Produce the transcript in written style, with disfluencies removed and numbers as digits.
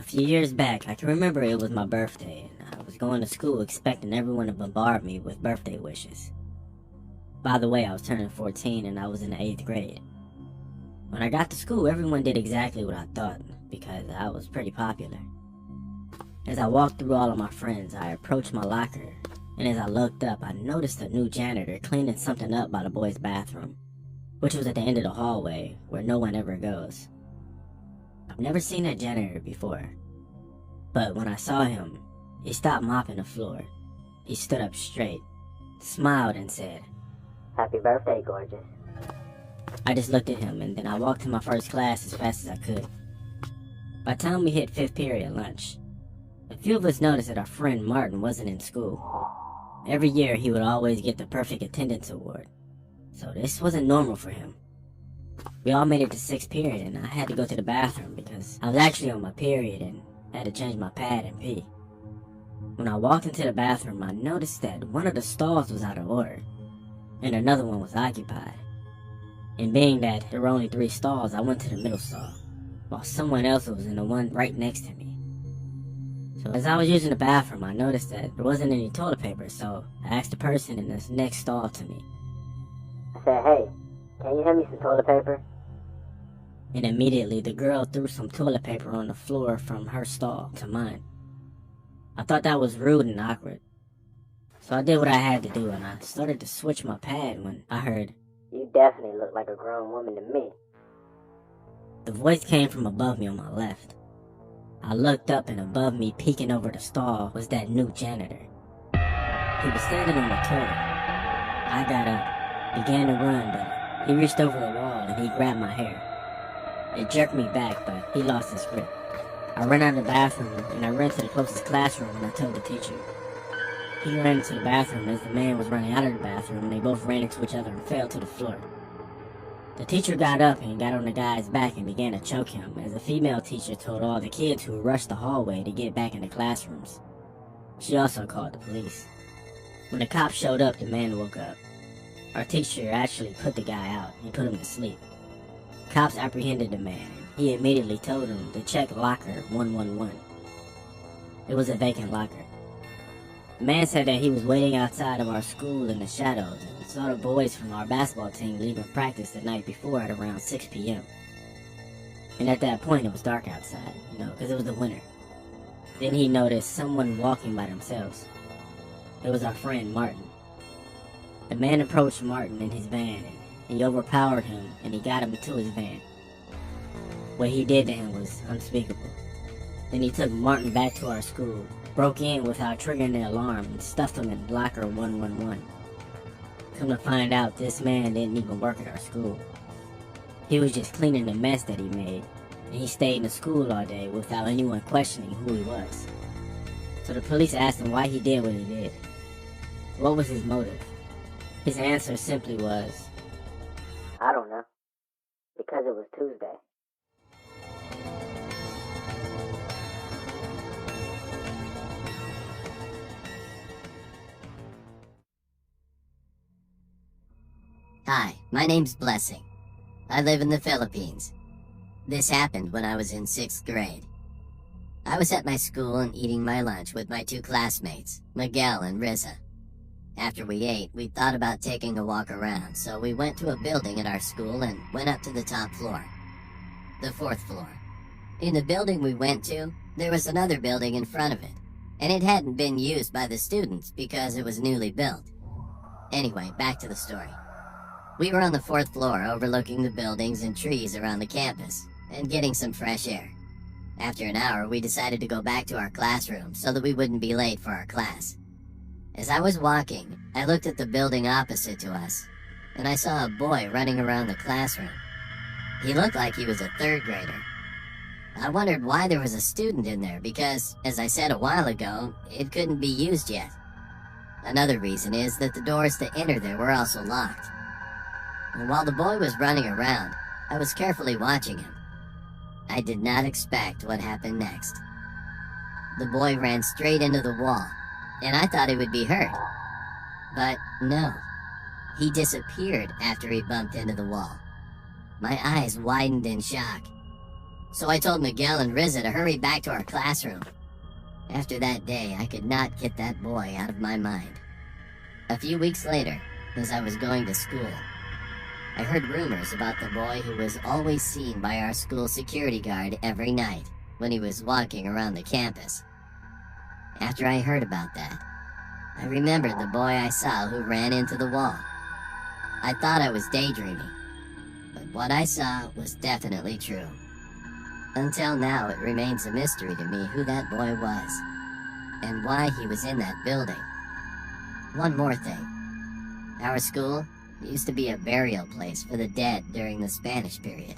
few years back, I can remember it was my birthday, and I was going to school expecting everyone to bombard me with birthday wishes. By the way, I was turning 14 and I was in the 8th grade. When I got to school, everyone did exactly what I thought, because I was pretty popular. As I walked through all of my friends, I approached my locker, and as I looked up, I noticed a new janitor cleaning something up by the boys' bathroom, which was at the end of the hallway, where no one ever goes. I've never seen that janitor before, but when I saw him, he stopped mopping the floor. He stood up straight, smiled, and said, "Happy birthday, gorgeous." I just looked at him, and then I walked to my first class as fast as I could. By the time we hit 5th period lunch, a few of us noticed that our friend Martin wasn't in school. Every year, he would always get the perfect attendance award, so this wasn't normal for him. We all made it to 6th period, and I had to go to the bathroom because I was actually on my period and had to change my pad and pee. When I walked into the bathroom, I noticed that one of the stalls was out of order, and another one was occupied. And being that there were only 3 stalls, I went to the middle stall, while someone else was in the one right next to me. So as I was using the bathroom, I noticed that there wasn't any toilet paper, so I asked the person in this next stall to me. I said, "Hey, can you hand me some toilet paper?" And immediately the girl threw some toilet paper on the floor from her stall to mine. I thought that was rude and awkward, so I did what I had to do, and I started to switch my pad when I heard, "You definitely look like a grown woman to me." The voice came from above me on my left. I looked up, and above me, peeking over the stall, was that new janitor. He was standing on the toilet. I got up, began to run, but he reached over the wall and he grabbed my hair. It jerked me back, but he lost his grip. I ran out of the bathroom, and I ran to the closest classroom and I told the teacher. He ran into the bathroom as the man was running out of the bathroom, and they both ran into each other and fell to the floor. The teacher got up and got on the guy's back and began to choke him, as the female teacher told all the kids who rushed the hallway to get back in the classrooms. She also called the police. When the cops showed up, the man woke up. Our teacher actually put the guy out and put him to sleep. Cops apprehended the man, and he immediately told them to check locker 111. It was a vacant locker. The man said that he was waiting outside of our school in the shadows and saw the boys from our basketball team leaving practice the night before at around 6 p.m. And at that point, it was dark outside, because it was the winter. Then he noticed someone walking by themselves. It was our friend Martin. The man approached Martin in his van, and he overpowered him and he got him into his van. What he did to him was unspeakable. Then he took Martin back to our school, broke in without triggering the alarm, and stuffed him in locker 111. Come to find out, this man didn't even work at our school. He was just cleaning the mess that he made, and he stayed in the school all day without anyone questioning who he was. So the police asked him why he did what he did. What was his motive? His answer simply was, "I don't know, because it was Tuesday." Hi, my name's Blessing. I live in the Philippines. This happened when I was in 6th grade. I was at my school and eating my lunch with my 2 classmates, Miguel and Riza. After we ate, we thought about taking a walk around, so we went to a building at our school and went up to the top floor, the 4th floor. In the building we went to, there was another building in front of it, and it hadn't been used by the students because it was newly built. Anyway, back to the story. We were on the 4th floor overlooking the buildings and trees around the campus and getting some fresh air. After an hour, we decided to go back to our classroom so that we wouldn't be late for our class. As I was walking, I looked at the building opposite to us, and I saw a boy running around the classroom. He looked like he was a 3rd grader. I wondered why there was a student in there because, as I said a while ago, it couldn't be used yet. Another reason is that the doors to enter there were also locked. And while the boy was running around, I was carefully watching him. I did not expect what happened next. The boy ran straight into the wall, and I thought he would be hurt. But no, he disappeared after he bumped into the wall. My eyes widened in shock. so I told Miguel and Riza to hurry back to our classroom. After that day, I could not get that boy out of my mind. A few weeks later, as I was going to school, I heard rumors about the boy who was always seen by our school security guard every night when he was walking around the campus. After I heard about that, I remembered the boy I saw who ran into the wall. I thought I was daydreaming, but what I saw was definitely true. Until now, it remains a mystery to me who that boy was, and why he was in that building. One more thing. Our school used to be a burial place for the dead during the Spanish period.